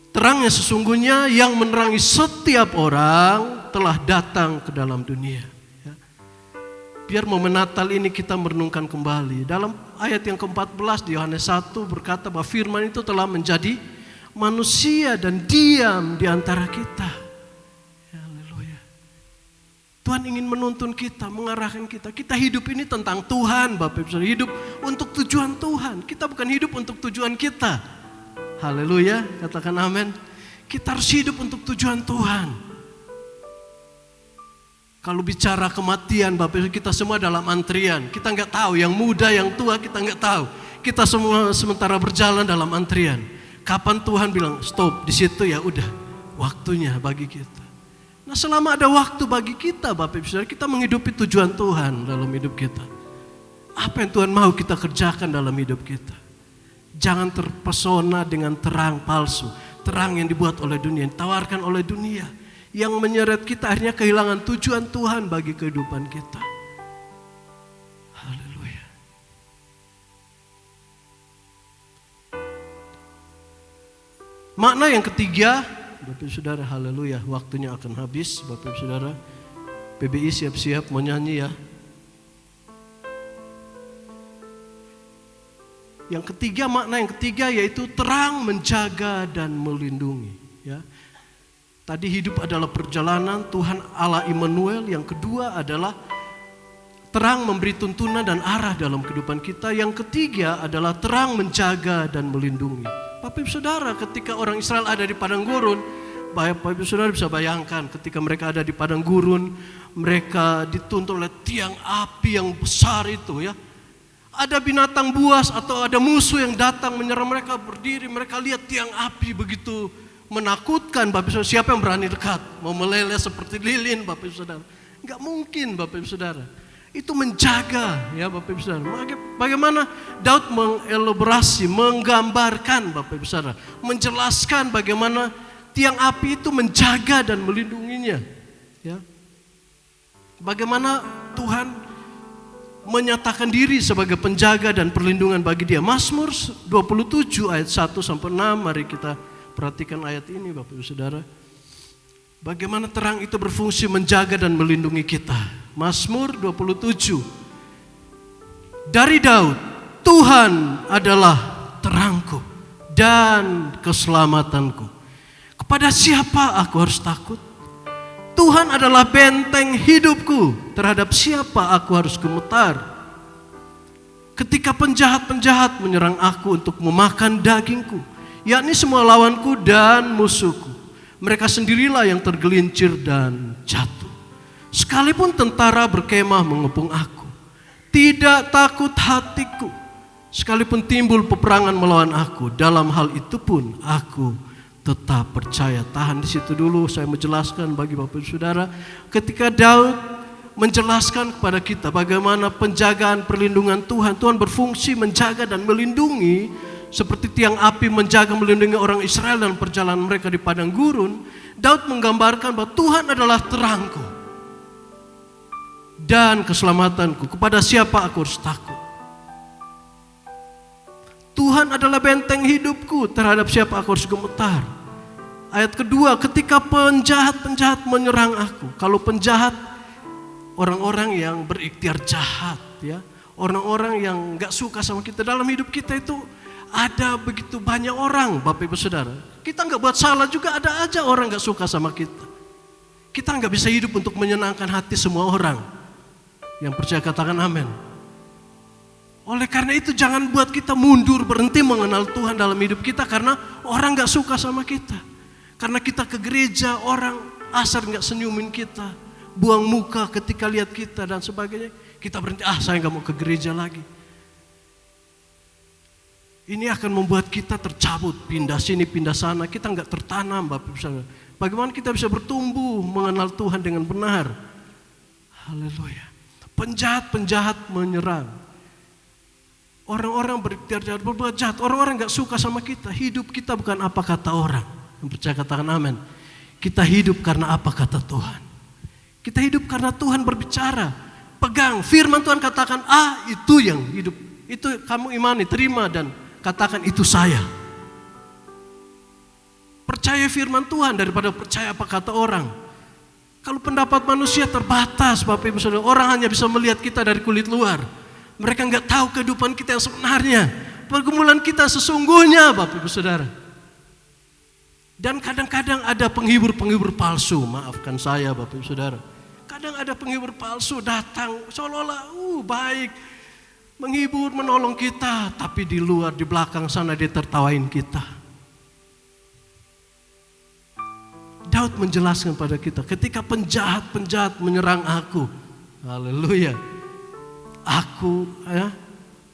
Terang yang sesungguhnya yang menerangi setiap orang telah datang ke dalam dunia. Biar momen Natal ini kita merenungkan kembali. Dalam ayat yang ke-14 di Yohanes 1 berkata bahwa firman itu telah menjadi manusia dan diam di antara kita. Haleluya. Tuhan ingin menuntun kita, mengarahkan kita. Kita hidup ini tentang Tuhan, Bapak Ibu Saudara. Hidup untuk tujuan Tuhan. Kita bukan hidup untuk tujuan kita. Haleluya, katakan amin. Kita harus hidup untuk tujuan Tuhan. Kalau bicara kematian, Bapak Ibu, kita semua dalam antrian. Kita nggak tahu, yang muda, yang tua, kita nggak tahu. Kita semua sementara berjalan dalam antrian. Kapan Tuhan bilang stop di situ, ya udah waktunya bagi kita. Nah, selama ada waktu bagi kita, Bapak Ibu Saudara, kita menghidupi tujuan Tuhan dalam hidup kita. Apa yang Tuhan mau kita kerjakan dalam hidup kita. Jangan terpesona dengan terang palsu, terang yang dibuat oleh dunia, yang ditawarkan oleh dunia, yang menyeret kita akhirnya kehilangan tujuan Tuhan bagi kehidupan kita. Haleluya. Makna yang ketiga, Bapak Ibu Saudara, haleluya, waktunya akan habis. Bapak Ibu Saudara, PBI siap-siap mau nyanyi ya. Yang ketiga, makna yang ketiga yaitu terang menjaga dan melindungi. Ya. Tadi hidup adalah perjalanan, Tuhan Allah Immanuel. Yang kedua adalah terang memberi tuntunan dan arah dalam kehidupan kita. Yang ketiga adalah terang menjaga dan melindungi. Bapak Ibu Saudara, ketika orang Israel ada di padang gurun, Bapak Ibu Saudara bisa bayangkan ketika mereka ada di padang gurun, mereka dituntun oleh tiang api yang besar itu ya. Ada binatang buas atau ada musuh yang datang menyerang mereka, berdiri, mereka lihat tiang api begitu menakutkan. Bapak Ibu Saudara, siapa yang berani dekat? Mau meleleh seperti lilin, Bapak Ibu Saudara. Enggak mungkin, Bapak Ibu Saudara. Itu menjaga ya Bapak Ibu Saudara. Bagaimana Daud mengelaborasi, menggambarkan Bapak Ibu Saudara, menjelaskan bagaimana tiang api itu menjaga dan melindunginya. Ya. Bagaimana Tuhan menyatakan diri sebagai penjaga dan perlindungan bagi dia. Mazmur 27 ayat 1 sampai 6, mari kita perhatikan ayat ini Bapak Ibu Saudara. Bagaimana terang itu berfungsi menjaga dan melindungi kita. Mazmur 27. Dari Daud, Tuhan adalah terangku dan keselamatanku. Kepada siapa aku harus takut? Tuhan adalah benteng hidupku. Terhadap siapa aku harus gemetar? Ketika penjahat-penjahat menyerang aku untuk memakan dagingku, yakni semua lawanku dan musuhku, mereka sendirilah yang tergelincir dan jatuh. Sekalipun tentara berkemah mengepung aku, tidak takut hatiku. Sekalipun timbul peperangan melawan aku, dalam hal itu pun aku tetap percaya. Tahan di situ dulu, saya menjelaskan bagi Bapak Ibu Saudara. Ketika Daud menjelaskan kepada kita bagaimana penjagaan perlindungan Tuhan, Tuhan berfungsi menjaga dan melindungi seperti tiang api menjaga melindungi orang Israel dalam perjalanan mereka di padang gurun. Daud menggambarkan bahwa Tuhan adalah terangku dan keselamatanku. Kepada siapa aku harus takut? Tuhan adalah benteng hidupku, terhadap siapa aku harus gemetar. Ayat kedua, ketika penjahat-penjahat menyerang aku. Kalau penjahat, orang-orang yang berikhtiar jahat ya, orang-orang yang gak suka sama kita. Dalam hidup kita itu ada begitu banyak orang Bapak Ibu Saudara. Kita gak buat salah juga ada aja orang gak suka sama kita. Kita gak bisa hidup untuk menyenangkan hati semua orang. Yang percaya katakan amin. Oleh karena itu jangan buat kita mundur, berhenti mengenal Tuhan dalam hidup kita karena orang gak suka sama kita. Karena kita ke gereja, orang asar gak senyumin kita, buang muka ketika lihat kita dan sebagainya. Kita berhenti, saya gak mau ke gereja lagi. Ini akan membuat kita tercabut, pindah sini, pindah sana. Kita gak tertanam Bapak Ibu. Bagaimana kita bisa bertumbuh mengenal Tuhan dengan benar? Haleluya. Penjahat-penjahat menyerang. Orang-orang berikhtiar jahat, berbuat jahat. Orang-orang gak suka sama kita. Hidup kita bukan apa kata orang. Yang percaya katakan amin. Kita hidup karena apa kata Tuhan. Kita hidup karena Tuhan berbicara. Pegang firman Tuhan, katakan itu yang hidup. Itu kamu imani, terima dan katakan itu saya. Percaya firman Tuhan daripada percaya apa kata orang. Kalau pendapat manusia terbatas Bapak Ibu Saudara. Orang hanya bisa melihat kita dari kulit luar. Mereka nggak tahu kehidupan kita yang sebenarnya, pergumulan kita sesungguhnya, Bapak Ibu Saudara. Dan kadang-kadang ada penghibur-penghibur palsu, maafkan saya Bapak Ibu Saudara. Kadang ada penghibur palsu datang seolah-olah baik, menghibur, menolong kita, tapi di luar, di belakang sana dia tertawain kita. Daud menjelaskan pada kita, ketika penjahat-penjahat menyerang aku, haleluya, aku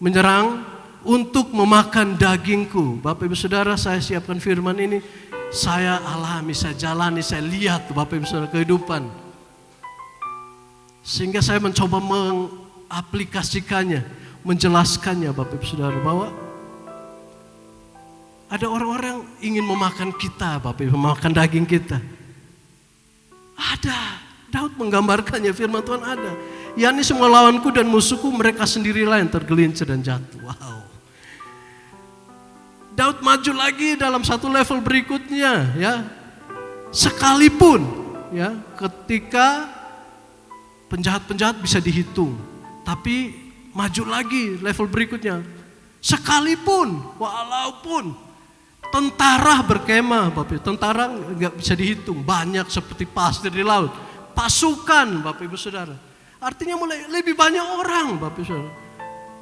menyerang untuk memakan dagingku. Bapak Ibu Saudara, saya siapkan firman ini, saya alami, saya jalani, saya lihat Bapak Ibu Saudara kehidupan. Sehingga saya mencoba mengaplikasikannya, menjelaskannya Bapak Ibu Saudara, bahwa ada orang-orang ingin memakan kita, Bapak Ibu, memakan daging kita. Ada, Daud menggambarkannya, firman Tuhan ada. yakni semua lawanku dan musuhku, mereka sendirilah yang tergelincir dan jatuh. Wow. Daud maju lagi dalam satu level berikutnya, ya. Sekalipun, ya, ketika penjahat-penjahat bisa dihitung, tapi maju lagi level berikutnya. Sekalipun, walaupun tentara berkemah, Bapak Ibu, tentara nggak bisa dihitung, banyak seperti pasir di laut. Pasukan, Bapak Ibu Saudara. Artinya mulai lebih banyak orang, Bapak Ibu Saudara.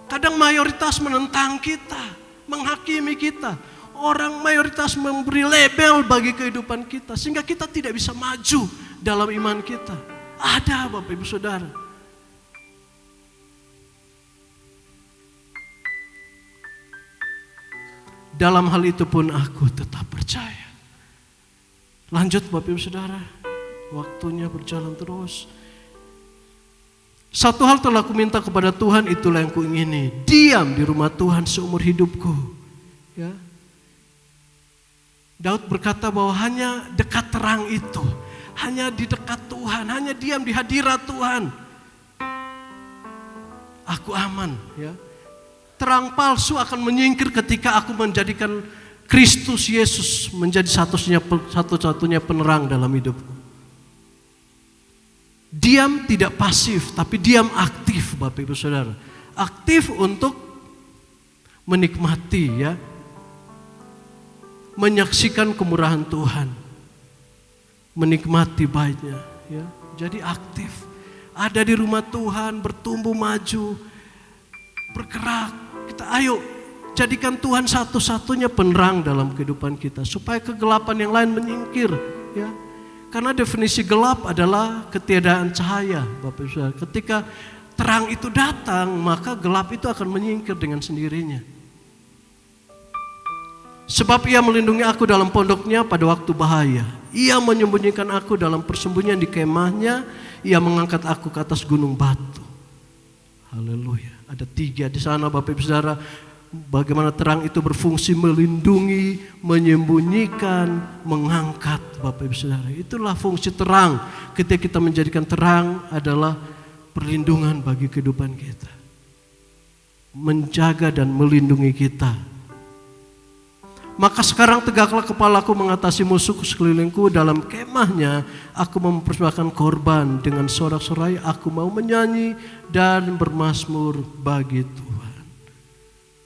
Kadang mayoritas menentang kita, menghakimi kita. Orang mayoritas memberi label bagi kehidupan kita, sehingga kita tidak bisa maju dalam iman kita. Ada, Bapak Ibu Saudara. Dalam hal itu pun aku tetap percaya. Lanjut Bapak Ibu Saudara, waktunya berjalan terus. Satu hal telah aku minta kepada Tuhan, itulah yang kuingini, diam di rumah Tuhan seumur hidupku. Ya. Daud berkata bahwa hanya dekat terang itu, hanya di dekat Tuhan, hanya diam di hadirat Tuhan, aku aman. Ya. Terang palsu akan menyingkir ketika aku menjadikan Kristus Yesus menjadi satu-satunya penerang dalam hidupku. Diam tidak pasif, tapi diam aktif, Bapak Ibu Saudara. Aktif untuk menikmati, ya, menyaksikan kemurahan Tuhan, menikmati baiknya, ya. Jadi aktif, ada di rumah Tuhan, bertumbuh maju, bergerak. Kita ayo jadikan Tuhan satu-satunya penerang dalam kehidupan kita, supaya kegelapan yang lain menyingkir, ya. Karena definisi gelap adalah ketiadaan cahaya, Bapak Ibu Saudara. Ketika terang itu datang, maka gelap itu akan menyingkir dengan sendirinya. Sebab Ia melindungi aku dalam pondoknya pada waktu bahaya. Ia menyembunyikan aku dalam persembunyian di kemahnya. Ia mengangkat aku ke atas gunung batu. Haleluya. Ada 3 di sana, Bapak Ibu Saudara. Bagaimana terang itu berfungsi melindungi, menyembunyikan, mengangkat, Bapak Ibu Saudara. Itulah fungsi terang. Ketika kita menjadikan terang adalah perlindungan bagi kehidupan kita, menjaga dan melindungi kita. Maka sekarang tegaklah kepalaku mengatasi musuhku sekelilingku, dalam kemahnya aku mempersembahkan korban, dengan sorak-sorai aku mau menyanyi dan bermazmur bagi Tuhan.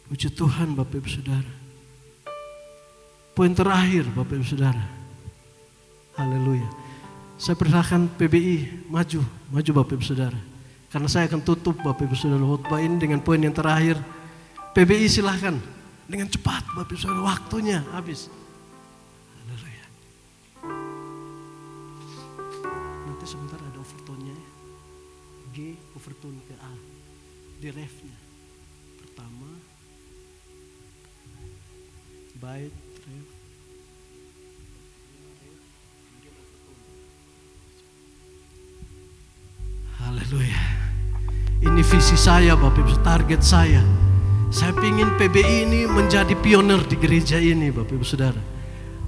Puji Tuhan Bapak Ibu Saudara. Poin terakhir Bapak Ibu Saudara. Haleluya. Saya persilahkan PBI maju Bapak Ibu Saudara. Karena saya akan tutup Bapak Ibu Saudara khotbah ini dengan poin yang terakhir. PBI silahkan dengan cepat Bapak Ibu Saudara, waktunya habis. Haleluya. Nanti sebentar ada overtone-nya ya. G overtone ke A. Di refnya. Pertama bait, ref. Haleluya. Ini visi saya Bapak Ibu, target saya. Saya ingin PBI ini menjadi pionir di gereja ini Bapak Ibu Saudara.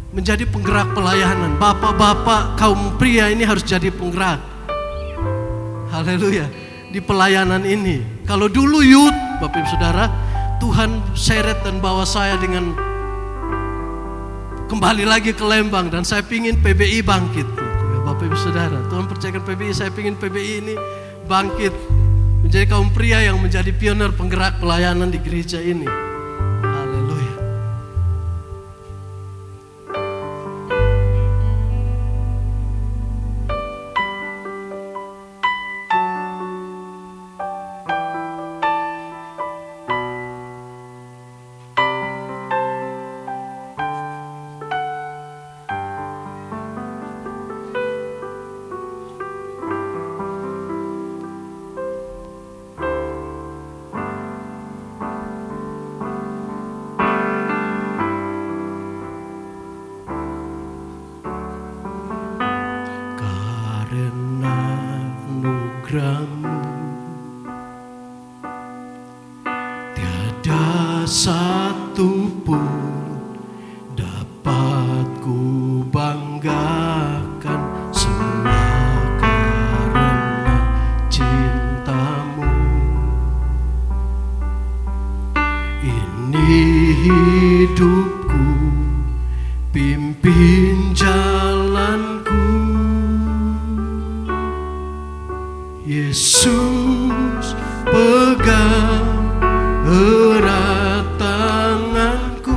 Menjadi penggerak pelayanan. Bapak-bapak kaum pria ini harus jadi penggerak. Haleluya. Di pelayanan ini. Kalau dulu youth Bapak Ibu Saudara, Tuhan seret dan bawa saya dengan kembali lagi ke Lembang, dan saya pingin PBI bangkit. Bapak Ibu Saudara, Tuhan percayakan PBI, saya pingin PBI ini bangkit. Menjadi kaum pria yang menjadi pionir penggerak pelayanan di gereja ini. Haleluya. banggakan semua karena cintamu. Ini hidupku, pimpin jalanku. Yesus, pegang erat tanganku.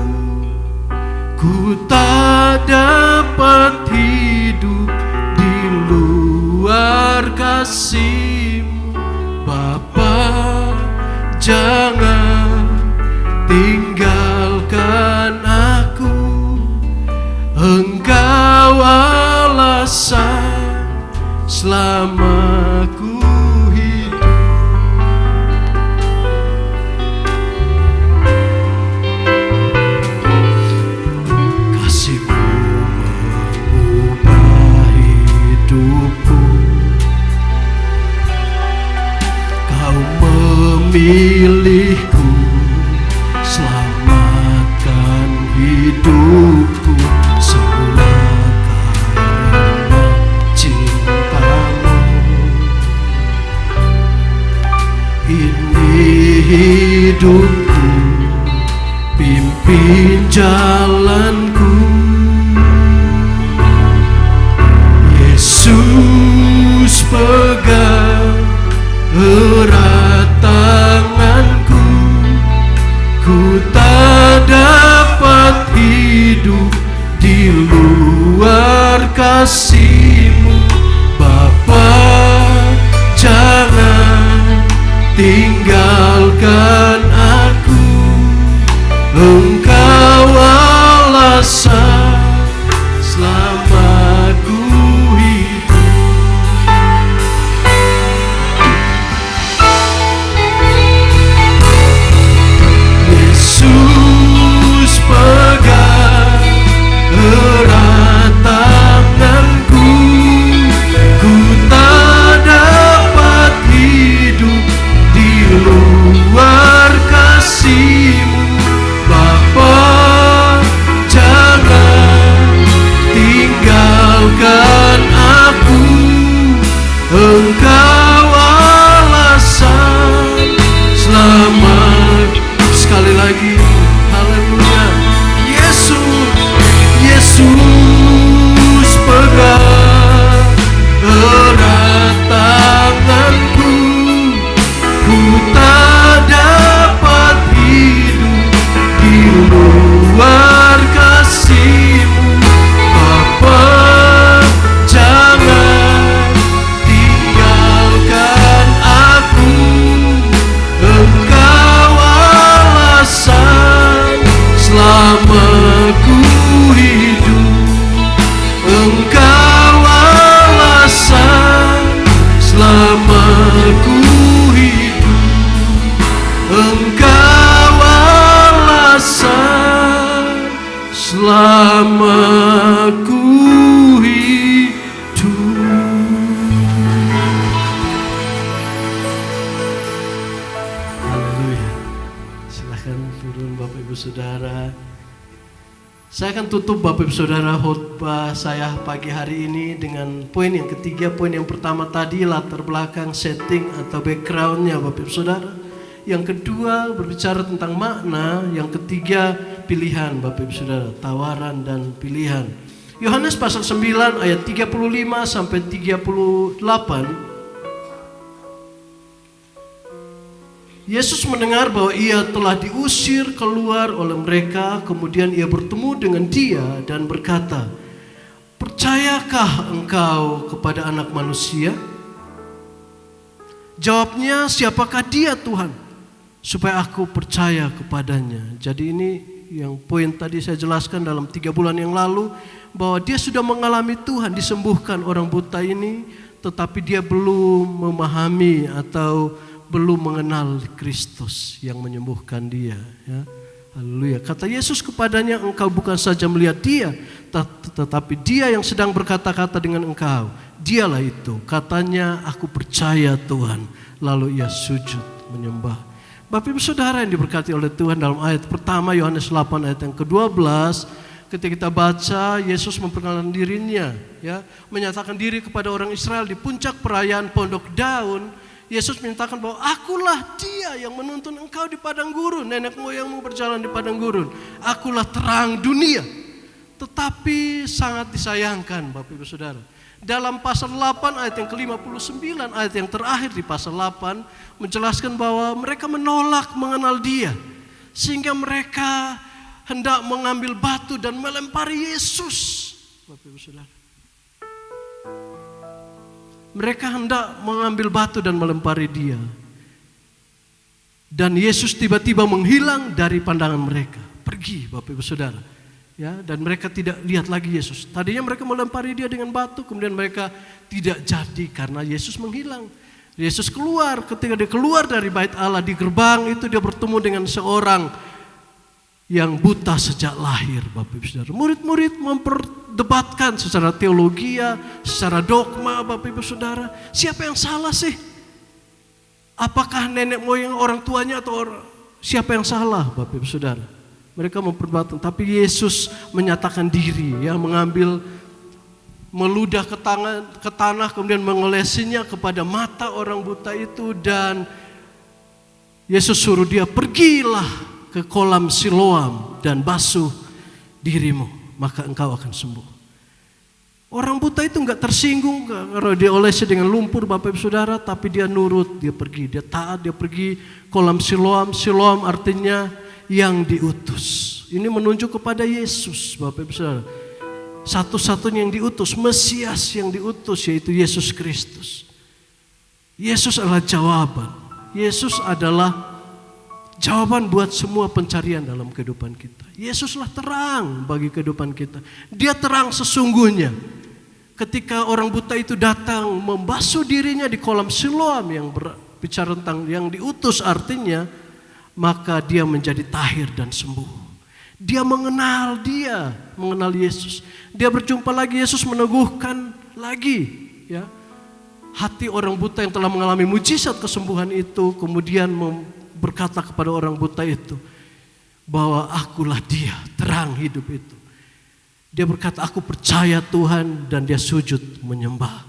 Ku tak dapat hidup di luar kasih-Mu. Bapa, jangan tinggalkan aku. Engkau alasan selama ku hidup. Kasih-Mu mengubah hidupku. Kau memilihku, selamatkan hidupku semula karena cintamu. Ini hidupku, pimpin jalanku. Yesus, pegang erat tanganku. Ku tak dapat hidup di luar kasih-Mu. Bapa, jangan tinggalkan aku. Engkau alasan selama ku hidup. Yesus, pegang erat tanganku. Ku tak dapat hidup di luar kasih-Mu. Bapa, jangan tinggalkan aku. Engkau alasan selama. Sekali lagi, haleluya. Yesus, Yesus, pegang erat tanganku. Ku tak dapat hidup di luar kasih-Mu. Bapa, jangan tinggalkan aku. Engkau alasan selama ku hidup. Engkau alasan selama ku hidup. Engkau alasan selama ku hidup. Haleluya. Silahkan turun Bapak Ibu Saudara. Saya akan tutup Bapak Ibu Saudara khotbah saya pagi hari ini dengan poin yang ketiga. Poin yang pertama tadi latar belakang, setting atau backgroundnya Bapak Ibu Saudara. Yang kedua berbicara tentang makna. Yang ketiga pilihan Bapak Ibu Saudara, tawaran dan pilihan. Yohanes pasal 9 ayat 35 sampai 38. Yesus mendengar bahwa ia telah diusir keluar oleh mereka. Kemudian ia bertemu dengan dia dan berkata, "Percayakah engkau kepada Anak Manusia?" Jawabnya, "Siapakah dia Tuhan, supaya aku percaya kepadanya?" Jadi ini yang poin tadi saya jelaskan dalam 3 bulan yang lalu, bahwa dia sudah mengalami Tuhan, disembuhkan orang buta ini, tetapi dia belum memahami atau belum mengenal Kristus yang menyembuhkan dia. Ya. Haleluya. Kata Yesus kepadanya, "Engkau bukan saja melihat dia, tetapi dia yang sedang berkata-kata dengan engkau. Dialah itu." Katanya, "Aku percaya Tuhan." Lalu ia sujud menyembah. Bapak Ibu Saudara yang diberkati oleh Tuhan, dalam ayat pertama Yohanes 8 ayat yang ke-12, ketika kita baca Yesus memperkenalkan dirinya, ya, menyatakan diri kepada orang Israel di puncak perayaan Pondok Daun. Yesus menyatakan bahwa akulah dia yang menuntun engkau di padang gurun, nenek moyangmu berjalan di padang gurun. Akulah terang dunia. Tetapi sangat disayangkan Bapak Ibu Saudara, dalam pasal 8 ayat yang ke-59, ayat yang terakhir di pasal 8 menjelaskan bahwa mereka menolak mengenal dia, sehingga mereka hendak mengambil batu dan melempari Yesus. Bapak Ibu Saudara, mereka hendak mengambil batu dan melempari dia. Dan Yesus tiba-tiba menghilang dari pandangan mereka. Pergi Bapak Ibu Saudara. Ya, dan mereka tidak lihat lagi Yesus. Tadinya mereka melempari dia dengan batu, kemudian mereka tidak jadi karena Yesus menghilang. Yesus keluar, ketika dia keluar dari bait Allah di gerbang itu dia bertemu dengan seorang yang buta sejak lahir, Bapak Ibu Saudara. Murid-murid memperdebatkan secara teologia, secara dogma, Bapak Ibu Saudara. Siapa yang salah sih? Apakah nenek moyang orang tuanya atau siapa yang salah, Bapak Ibu Saudara? Mereka memperdebatkan, tapi Yesus menyatakan diri, ya, meludah ke tanah, kemudian mengolesinya kepada mata orang buta itu, dan Yesus suruh dia, pergilah ke kolam Siloam dan basuh dirimu, maka engkau akan sembuh. Orang buta itu enggak tersinggung kalau dia olesi dengan lumpur, Bapak Ibu Saudara, tapi dia nurut, dia pergi, dia taat, dia pergi kolam Siloam. Siloam artinya yang diutus. Ini menunjuk kepada Yesus, Bapak Ibu Saudara. Satu-satunya yang diutus, Mesias yang diutus, yaitu Yesus Kristus. Yesus adalah jawaban. Yesus adalah jawaban buat semua pencarian dalam kehidupan kita. Yesuslah terang bagi kehidupan kita. Dia terang sesungguhnya. Ketika orang buta itu datang membasuh dirinya di kolam Siloam yang berbicara tentang yang diutus artinya, maka dia menjadi tahir dan sembuh. Dia mengenal Yesus. Dia berjumpa lagi, Yesus meneguhkan lagi, ya, hati orang buta yang telah mengalami mujizat kesembuhan itu, kemudian berkata kepada orang buta itu bahwa akulah dia, terang hidup itu. Dia berkata, aku percaya Tuhan, dan dia sujud menyembah.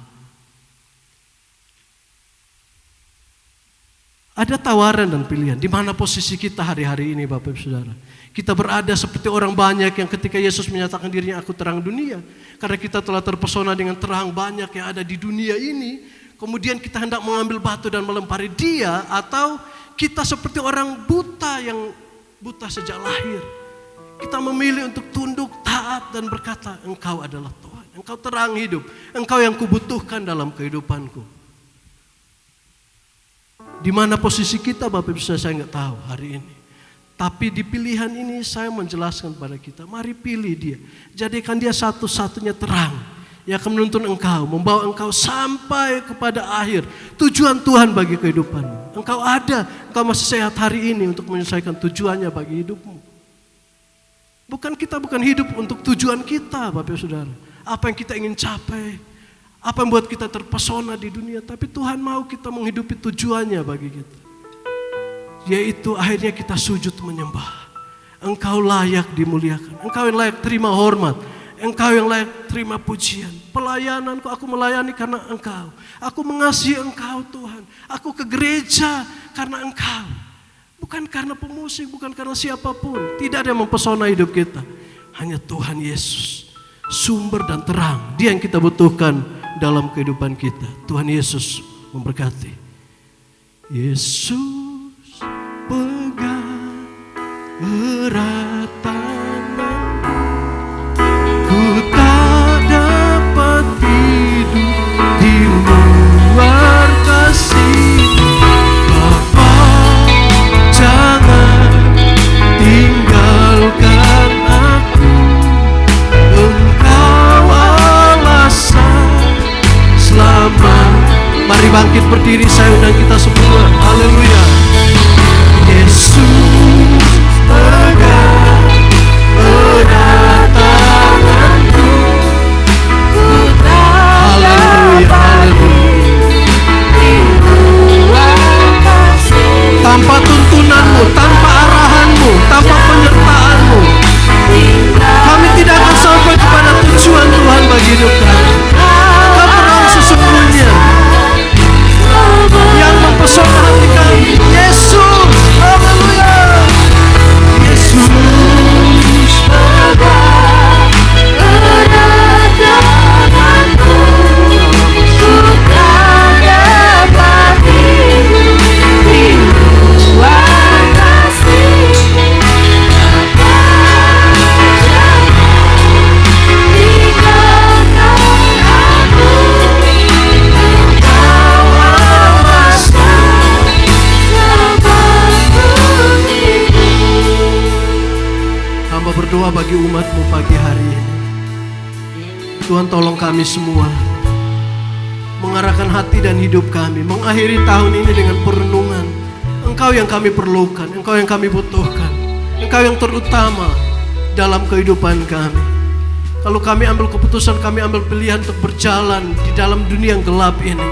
Ada tawaran dan pilihan. Di mana posisi kita hari-hari ini, Bapak Ibu Saudara? Kita berada seperti orang banyak yang ketika Yesus menyatakan dirinya, aku terang dunia. Karena kita telah terpesona dengan terang banyak yang ada di dunia ini, kemudian kita hendak mengambil batu dan melempari dia, atau kita seperti orang buta yang buta sejak lahir. Kita memilih untuk tunduk, taat, dan berkata, engkau adalah Tuhan. Engkau terang hidup. Engkau yang kubutuhkan dalam kehidupanku. Di mana posisi kita, Bapak Ibu, saya nggak tahu hari ini. Tapi di pilihan ini saya menjelaskan kepada kita, mari pilih dia. Jadikan dia satu-satunya terang yang akan menuntun engkau, membawa engkau sampai kepada akhir tujuan Tuhan bagi kehidupanmu. Engkau ada, engkau masih sehat hari ini untuk menyelesaikan tujuannya bagi hidupmu. Bukan hidup untuk tujuan kita, Bapak Saudara. Apa yang kita ingin capai, apa yang membuat kita terpesona di dunia, tapi Tuhan mau kita menghidupi tujuannya bagi kita. Yaitu akhirnya kita sujud menyembah. Engkau layak dimuliakan, engkau yang layak terima hormat. Engkau yang layak terima pujian. Pelayananku, aku melayani karena engkau. Aku mengasihi engkau Tuhan. Aku ke gereja karena engkau. Bukan karena pemusik, bukan karena siapapun. Tidak ada yang mempesona hidup kita. Hanya Tuhan Yesus. Sumber dan terang. Dia yang kita butuhkan dalam kehidupan kita. Tuhan Yesus memberkati. Yesus pegang erat tanganku. Ku tak dapat hidup di luar kasih. Bapa, jangan tinggalkan aku. Engkau alasan selamat. Mari bangkit berdiri, saya undang kita semua. Haleluya. Yesus pegang erat tanganku. Tanpa tuntunanmu, tanpa arahanmu, tanpa penyertaanmu, kami tidak istimewa bagi umat-Mu pagi hari ini. Tuhan, tolong kami semua mengarahkan hati dan hidup kami, mengakhiri tahun ini dengan perenungan. Engkau yang kami perlukan, Engkau yang kami butuhkan, Engkau yang terutama dalam kehidupan kami. Kalau kami ambil keputusan, kami ambil pilihan untuk berjalan di dalam dunia yang gelap ini,